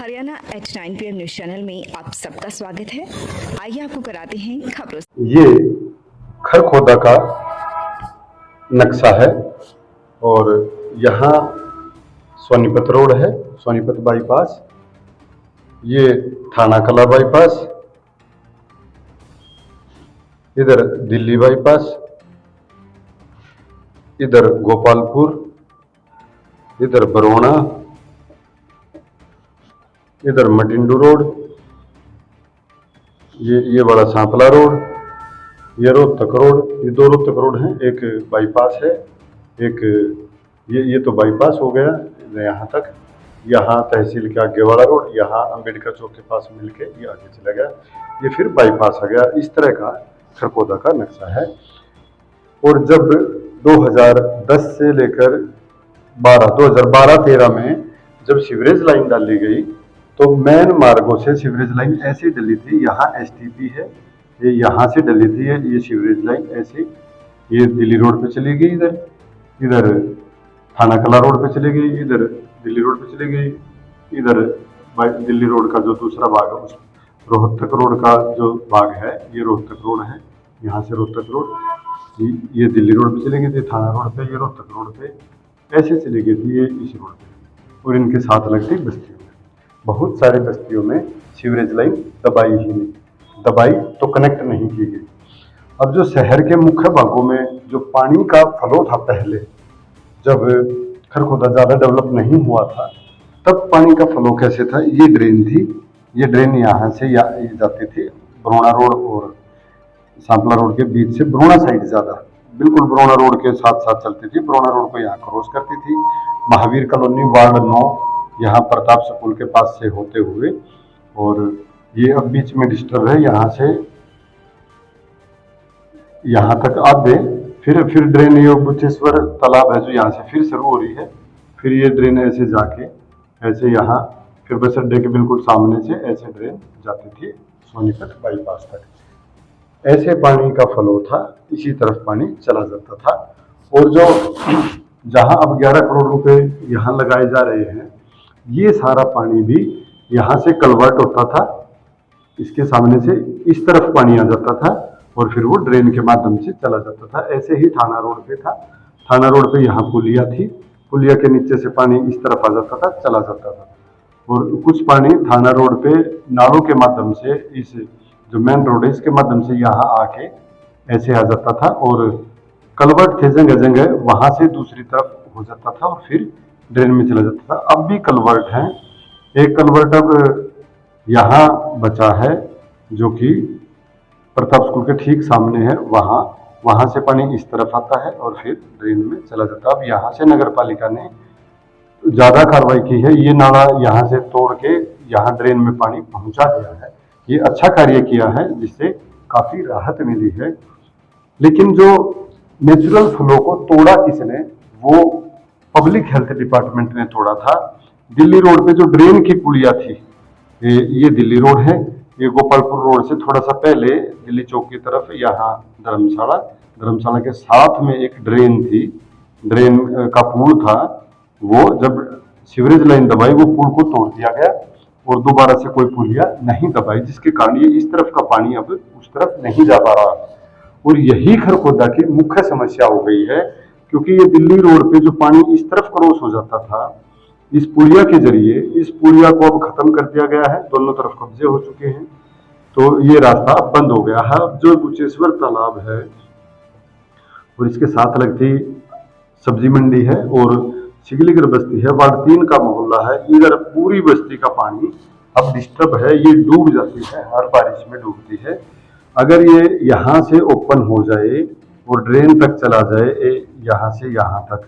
Haryana H9 PM news channel में आप सबका स्वागत है। आइए आपको कराते हैं खबरों से। ये खरखोदा का नक्शा है और यहाँ सोनीपत रोड है, सोनीपत बाईपास, ये थाना कला बाईपास, इधर दिल्ली बाईपास, इधर गोपालपुर, इधर बरोना, इधर मटिंडू रोड, ये बड़ा सांपला रोड, ये रोहतक रोड, ये दो रोहतक रोड हैं, एक बाईपास है, एक ये तो बाईपास हो गया यहाँ तक, यहाँ तहसील के आगे वाला रोड, यहाँ अंबेडकर चौक के पास मिलके ये आगे चला गया, ये फिर बाईपास आ गया। इस तरह का खरखोदा का नक्शा है। और जब 2010 से लेकर 2012-13 में जब सीवरेज लाइन डाली गई तो मेन मार्गों से सीवरेज लाइन ऐसी डली थी, यहाँ एसटीपी है, ये यहाँ से डली थी, ये सीवरेज लाइन ऐसे ये दिल्ली रोड पे चली गई, इधर थाना कला रोड पे चली गई, इधर दिल्ली रोड पे चली गई, इधर दिल्ली रोड का जो दूसरा भाग है उस रोहतक रोड का जो भाग है ये रोहतक रोड है, यहाँ से रोहतक रोड ये दिल्ली रोड पे चली गई थी, थाना रोड पे, ये रोहतक रोड पे ऐसे चली गई थी, ये इस रोड पे। और इनके साथ लगती बस्तियों में, बहुत सारी बस्तियों में सीवरेज लाइन दबाई ही नहीं, दबाई तो कनेक्ट नहीं की गई। अब जो शहर के मुख्य भागों में जो पानी का फ्लो था पहले, जब खरखोदा ज़्यादा डेवलप नहीं हुआ था तब पानी का फ्लो कैसे था, ये ड्रेन थी, ये ड्रेन यहाँ से जाती थी बरोना रोड और सांपला रोड के बीच से, बरोना साइड ज़्यादा बिल्कुल बरोना रोड के साथ साथ चलती थी, बरोना रोड को यहाँ क्रॉस करती थी, महावीर कॉलोनी वार्ड 9 यहाँ प्रताप स्कूल के पास से होते हुए, और ये अब बीच में डिस्टर्ब है, यहाँ से यहाँ तक आधे, फिर ड्रेन ये बुचेश्वर तालाब है जो यहाँ से फिर शुरू हो रही है, फिर ये ड्रेन ऐसे जाके ऐसे यहाँ फिर बस अड्डे के बिल्कुल सामने से ऐसे ड्रेन जाती थी सोनीपत बाईपास तक। ऐसे पानी का फ्लो था, इसी तरफ पानी चला जाता था। और जो जहाँ अब 11 करोड़ रुपए यहाँ लगाए जा रहे हैं, ये सारा पानी भी यहाँ से कन्वर्ट होता था, इसके सामने से इस तरफ पानी आ जाता था और फिर वो ड्रेन के माध्यम से चला जाता था। ऐसे ही थाना रोड पे था, थाना रोड पे यहाँ पुलिया थी, पुलिया के नीचे से पानी इस तरफ आ जाता था, चला जाता था, और कुछ पानी थाना रोड पे नालों के माध्यम से इस जो मेन रोड है इसके माध्यम से यहाँ आके ऐसे आ जाता था, और कलवर्ट थे जगह जगह, वहां से दूसरी तरफ हो जाता था और फिर ड्रेन में चला जाता था। अब भी कलवर्ट हैं, एक कलवर्ट अब यहाँ बचा है जो कि प्रताप स्कूल के ठीक सामने है, वहां से पानी इस तरफ आता है और फिर ड्रेन में चला जाता है। अब यहाँ से नगर पालिका ने ज्यादा कार्रवाई की है, ये नाला यहाँ से तोड़ के यहाँ ड्रेन में पानी पहुंचा दिया है, ये अच्छा कार्य किया है जिससे काफी राहत मिली है। लेकिन जो नेचुरल फ्लो को तोड़ा किसने, वो पब्लिक हेल्थ डिपार्टमेंट ने तोड़ा था। दिल्ली रोड पे जो ड्रेन की पुलिया थी, ये दिल्ली रोड है, ये गोपालपुर रोड से थोड़ा सा पहले दिल्ली चौक की तरफ यहाँ धर्मशाला के साथ में एक ड्रेन थी, ड्रेन का पुल था, वो जब सीवरेज लाइन दबाई वो पुल को तोड़ दिया गया और दोबारा से कोई पुलिया नहीं दबाई, जिसके कारण ये इस तरफ का पानी अब उस तरफ नहीं जा पा रहा। और यही खरखोदा की मुख्य समस्या हो गई है, क्योंकि ये दिल्ली रोड पे जो पानी इस तरफ क्रॉस हो जाता था इस पुलिया के जरिए, इस पुलिया को अब खत्म कर दिया गया है, दोनों तरफ कब्जे हो चुके हैं, तो ये रास्ता अब बंद हो गया है। अब जो बुचेश्वर तालाब है और इसके साथ लगती सब्जी मंडी है और शिगलीगढ़ बस्ती है, वार्ड 3 का मोहल्ला है, इधर पूरी बस्ती का पानी अब डिस्टर्ब है, ये डूब जाती है, हर बारिश में डूबती है। अगर ये यहाँ से ओपन हो जाए और ड्रेन तक चला जाए, यहाँ से यहाँ तक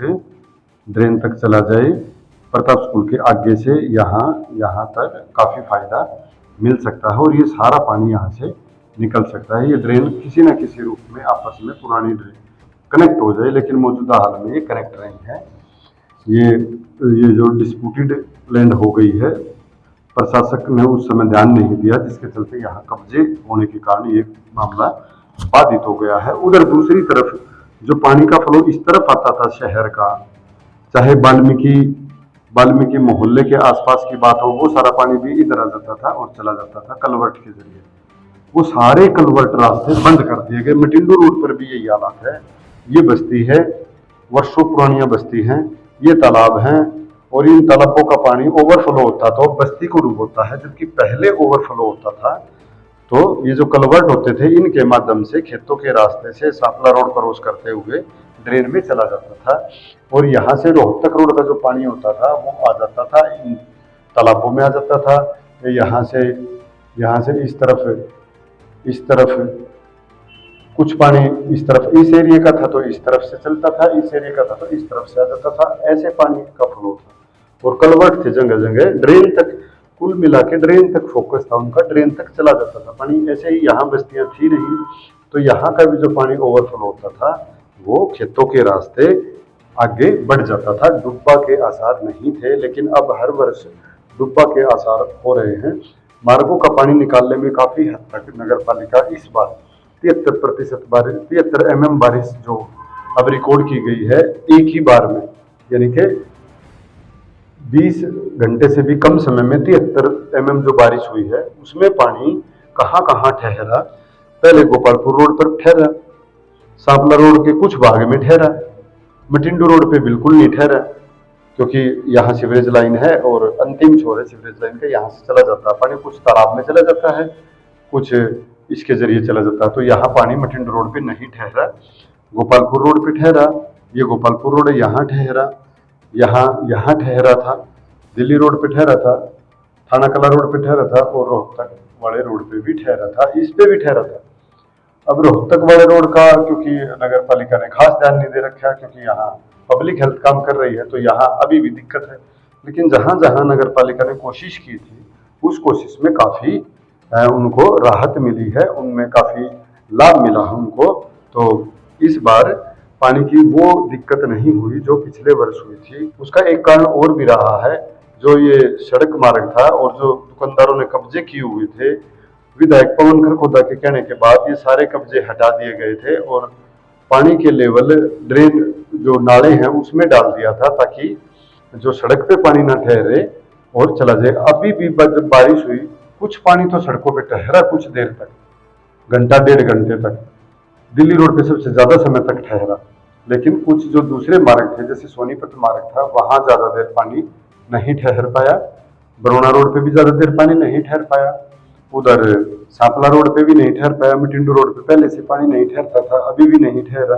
ड्रेन तक चला जाए, प्रताप स्कूल के आगे से यहाँ तक काफी फायदा मिल सकता है और ये सारा पानी यहाँ से निकल सकता है। ये ड्रेन किसी न किसी रूप में आपस में पुरानी ड्रेन कनेक्ट हो जाए, लेकिन मौजूदा हाल में ये कनेक्ट नहीं है। ये जो डिस्प्यूटेड लैंड हो गई है, प्रशासक ने उस समय ध्यान नहीं दिया, जिसके चलते यहाँ कब्जे होने के कारण ये मामला बाधित हो गया है। उधर दूसरी तरफ जो पानी का फ्लो इस तरफ आता था शहर का, चाहे वाल्मीकि मोहल्ले के आसपास की बात हो, वो सारा पानी भी इधर आ जाता था और चला जाता था कलवर्ट के जरिए। वो सारे कलवर्ट रास्ते बंद कर दिए गए। मटिंडू रोड पर भी यही हालात है। ये बस्ती है, वर्षों पुरानी बस्ती है, ये तालाब हैं और इन तालाबों का पानी ओवरफ्लो होता तो बस्ती को डूबोता है, जबकि पहले ओवरफ्लो होता था तो ये जो कलवर्ट होते थे इनके माध्यम से खेतों के रास्ते से सापला रोड क्रॉस करते हुए ड्रेन में चला जाता था और यहाँ से रोहतक रोड का जो पानी होता था वो आ जाता था, इन तालाबों में आ जाता था। यहाँ से इस तरफ कुछ पानी इस तरफ इस एरिया का था तो इस तरफ से चलता था, इस एरिया का था तो इस तरफ से आ जाता था। ऐसे पानी का फ्लो था और कलवर्ट थे जगह जगह, ड्रेन तक कुल मिला के ड्रेन तक फोकस था उनका, ड्रेन तक चला जाता था पानी। ऐसे ही यहाँ बस्तियां थी नहीं तो यहाँ का भी जो पानी ओवरफ्लो होता था वो खेतों के रास्ते आगे बढ़ जाता था। डुब्बा के आसार नहीं थे, लेकिन अब हर वर्ष डुब्बा के आसार हो रहे हैं। मार्गों का पानी निकालने में काफी हद तक नगर पालिका इस बार 73% बारिश 73 mm बारिश जो अब रिकॉर्ड की गई है एक ही बार में, यानी कि 20 घंटे से भी कम समय में 73 mm जो बारिश हुई है उसमें पानी कहाँ कहाँ ठहरा। पहले गोपालपुर रोड पर ठहरा, सांपला रोड के कुछ भाग में ठहरा, मटिंडू रोड पे बिल्कुल नहीं ठहरा क्योंकि यहाँ सीवरेज लाइन है और अंतिम छोर है सीवरेज लाइन का, यहाँ से चला जाता है पानी, कुछ तालाब में चला जाता है, कुछ इसके जरिए चला जाता है। तो यहाँ पानी मटिंडू रोड पे नहीं ठहरा, गोपालपुर रोड पे ठहरा। ये गोपालपुर रोड है, यहाँ ठहरा, यहाँ ठहरा था, दिल्ली रोड पे ठहरा था, थाना कला रोड पे ठहरा था और रोहतक वाले रोड पे भी ठहरा था, इस पे भी ठहरा था। अब रोहतक वाले रोड का क्योंकि नगर पालिका ने खास ध्यान नहीं दे रखा, क्योंकि यहाँ पब्लिक हेल्थ काम कर रही है तो यहाँ अभी भी दिक्कत है। लेकिन जहां जहां नगर पालिका ने कोशिश की थी उस कोशिश में काफी उनको राहत मिली है, उनमें काफी लाभ मिला है उनको। तो इस बार पानी की वो दिक्कत नहीं हुई जो पिछले वर्ष हुई थी। उसका एक कारण और भी रहा है, जो ये सड़क मार्ग था और जो दुकानदारों ने कब्जे किए हुए थे, विधायक पवन खरखोदा के कहने के बाद ये सारे कब्जे हटा दिए गए थे और पानी के लेवल ड्रेन जो नाले हैं उसमें डाल दिया था ताकि जो सड़क पे पानी ना ठहरे और चला जाए। अभी भी जब बारिश हुई कुछ पानी तो सड़कों पे ठहरा कुछ देर तक, घंटा 1.5 घंटे तक। दिल्ली रोड पे सबसे ज्यादा समय तक ठहरा, लेकिन कुछ जो दूसरे मार्ग थे जैसे सोनीपत मार्ग था वहां ज्यादा देर पानी नहीं ठहर पाया। बरोना रोड पे भी ज्यादा देर पानी नहीं ठहर पाया, उधर सांपला रोड पे भी नहीं ठहर पाया, मटिंडू रोड पे पहले से पानी नहीं ठहरता था अभी भी नहीं ठहरा।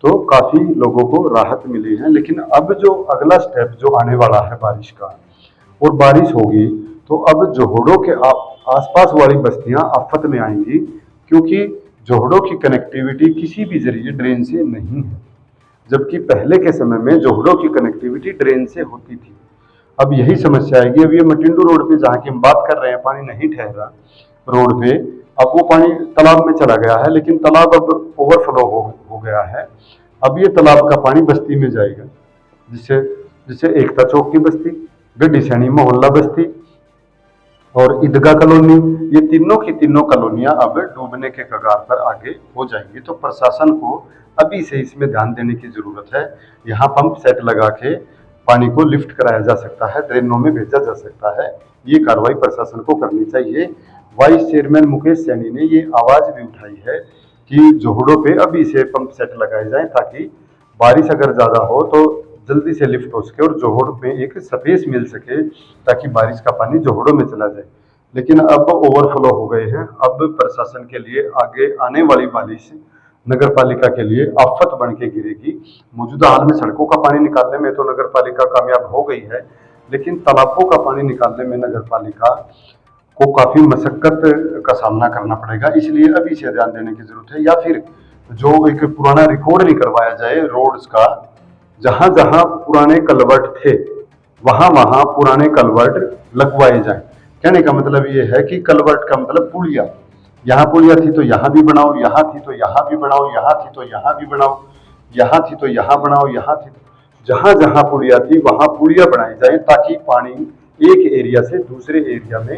तो काफी लोगों को राहत मिली है। लेकिन अब जो अगला स्टेप जो आने वाला है बारिश का, और बारिश होगी तो अब जोहड़ों के आसपास वाली बस्तियां आफत में आएंगी, क्योंकि जोहड़ों की कनेक्टिविटी किसी भी जरिए ड्रेन से नहीं है, जबकि पहले के समय में जोहड़ों की कनेक्टिविटी ड्रेन से होती थी। अब यही समस्या आएगी। अब ये मटिंडू रोड पे जहाँ की हम बात कर रहे हैं पानी नहीं ठहरा रोड पे, अब वो पानी तालाब में चला गया है, लेकिन तालाब अब ओवरफ्लो हो गया है। अब ये तालाब का पानी बस्ती में जाएगा, जिससे एकता चौक की बस्ती, गड्डी सैनी मोहल्ला बस्ती और ईदगाह कॉलोनी, ये तीनों की तीनों कॉलोनियां अब डूबने के कगार पर आगे हो जाएंगी। तो प्रशासन को अभी से इसमें ध्यान देने की जरूरत है। यहाँ पंप सेट लगा के पानी को लिफ्ट कराया जा सकता है, ड्रेनों में भेजा जा सकता है। ये कार्रवाई प्रशासन को करनी चाहिए। वाइस चेयरमैन मुकेश सैनी ने ये आवाज भी उठाई है कि जोहड़ों पे अभी से पंप सेट लगाए जाएं, ताकि बारिश अगर ज्यादा हो तो जल्दी से लिफ्ट हो सके और जोहड़ में एक स्पेस मिल सके, ताकि बारिश का पानी जोहड़ों में चला जाए। लेकिन अब ओवरफ्लो हो गए हैं। अब प्रशासन के लिए आगे आने वाली बारिश नगर पालिका के लिए आफत बन के गिरेगी। मौजूदा हाल में सड़कों का पानी निकालने में तो नगर पालिका कामयाब हो गई है, लेकिन तालाबों का पानी निकालने में नगर पालिका को काफी मशक्कत का सामना करना पड़ेगा। इसलिए अभी से ध्यान देने की जरूरत है, या फिर जो एक पुराना रिकॉर्ड नहीं करवाया जाए रोड्स का, जहां जहां पुराने कलवर्ट थे वहां वहां पुराने कलवर्ट लगवाए जाएं। कहने का मतलब ये है कि कलवर्ट का मतलब पुलिया, यहाँ पुलिया थी तो यहाँ भी बनाओ, यहाँ थी तो यहाँ भी बनाओ, यहाँ थी तो यहाँ भी बनाओ, यहाँ थी तो यहाँ बनाओ, यहाँ थी जहां जहां पुलिया थी वहां पुलिया बनाई जाए, ताकि पानी एक एरिया से दूसरे एरिया में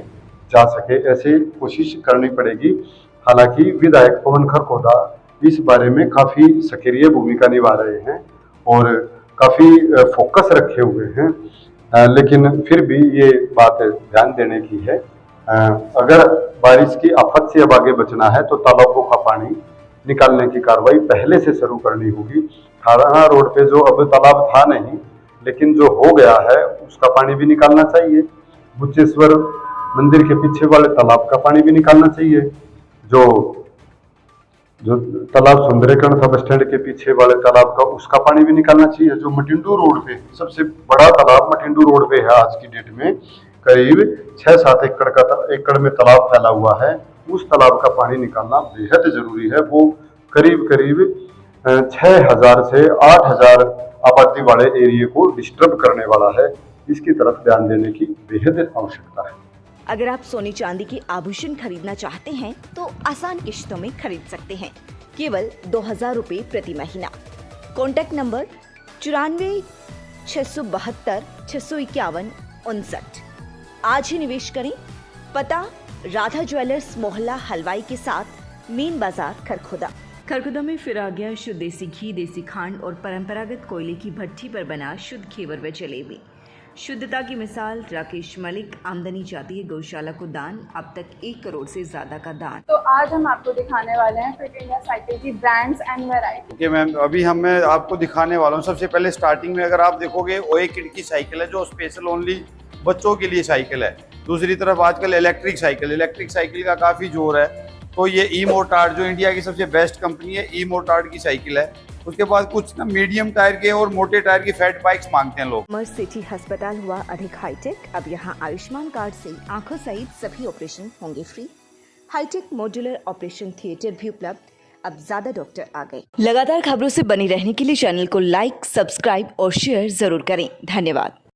जा सके। ऐसे कोशिश करनी पड़ेगी। हालांकि विधायक पवन खरखोदा इस बारे में काफी सक्रिय भूमिका निभा रहे हैं और काफी फोकस रखे हुए हैं। लेकिन फिर भी ये बात ध्यान देने की है, अगर बारिश की आफत से अब आगे बचना है तो तालाबों का पानी निकालने की कार्रवाई पहले से शुरू करनी होगी। थाना रोड पे जो अब तालाब था नहीं, लेकिन जो हो गया है उसका पानी भी निकालना चाहिए। बुच्चेश्वर मंदिर के पीछे वाले तालाब का पानी भी निकालना चाहिए। जो जो तालाब सुंदरीकरण था बस स्टैंड के पीछे वाले तालाब का, उसका पानी भी निकालना चाहिए। जो मटिंडू रोड पे सबसे बड़ा तालाब मटिंडू रोड पे है आज की डेट में, करीब 6-7 एकड़ में तालाब फैला हुआ है, उस तालाब का पानी निकालना बेहद जरूरी है। वो करीब करीब 6,000 से 8,000 आबादी वाले एरिया को डिस्टर्ब करने वाला है। इसकी तरफ ध्यान देने की बेहद आवश्यकता है। अगर आप सोने चांदी के आभूषण खरीदना चाहते हैं तो आसान किश्तों में खरीद सकते हैं, केवल 2,000 रुपये प्रति महीना। Contact number 94 672 651 59। आज ही निवेश करें। पता राधा ज्वेलर्स मोहल्ला हलवाई के साथ मेन बाजार खरखुदा में फिर आ गया शुद्ध देसी घी, देसी खांड और परंपरागत कोयले की भट्टी पर बना शुद्ध घेवर व जलेबी। शुद्धता की मिसाल राकेश मलिक। आमदनी जाती है गौशाला को दान, अब तक 1 करोड़ से ज्यादा का दान। तो आज हम आपको दिखाने वाले हैं फिट इंडिया साइकिल की brands and variety. Okay ma'am, अभी मैं आपको दिखाने वाला हूँ। सबसे पहले स्टार्टिंग में अगर आप देखोगे ओए किड की साइकिल है जो स्पेशल ओनली बच्चों के लिए साइकिल है। दूसरी तरफ आजकल इलेक्ट्रिक साइकिल का काफ़ी जोर है। तो ये ई मोटार्ड जो इंडिया की सबसे बेस्ट कंपनी है, ई मोटार्ड की साइकिल है। उसके बाद कुछ ना मीडियम टायर के और मोटे टायर की फैट बाइक्स मांगते हैं लोग। मर्स सिटी अस्पताल हुआ अधिक हाईटेक। अब यहाँ आयुष्मान कार्ड से आंखों सहित सभी ऑपरेशन होंगे free. High tech modular operation theatre भी उपलब्ध। अब ज्यादा डॉक्टर आ गए। लगातार खबरों से बनी रहने के लिए चैनल को लाइक, सब्सक्राइब और शेयर जरूर करें। धन्यवाद।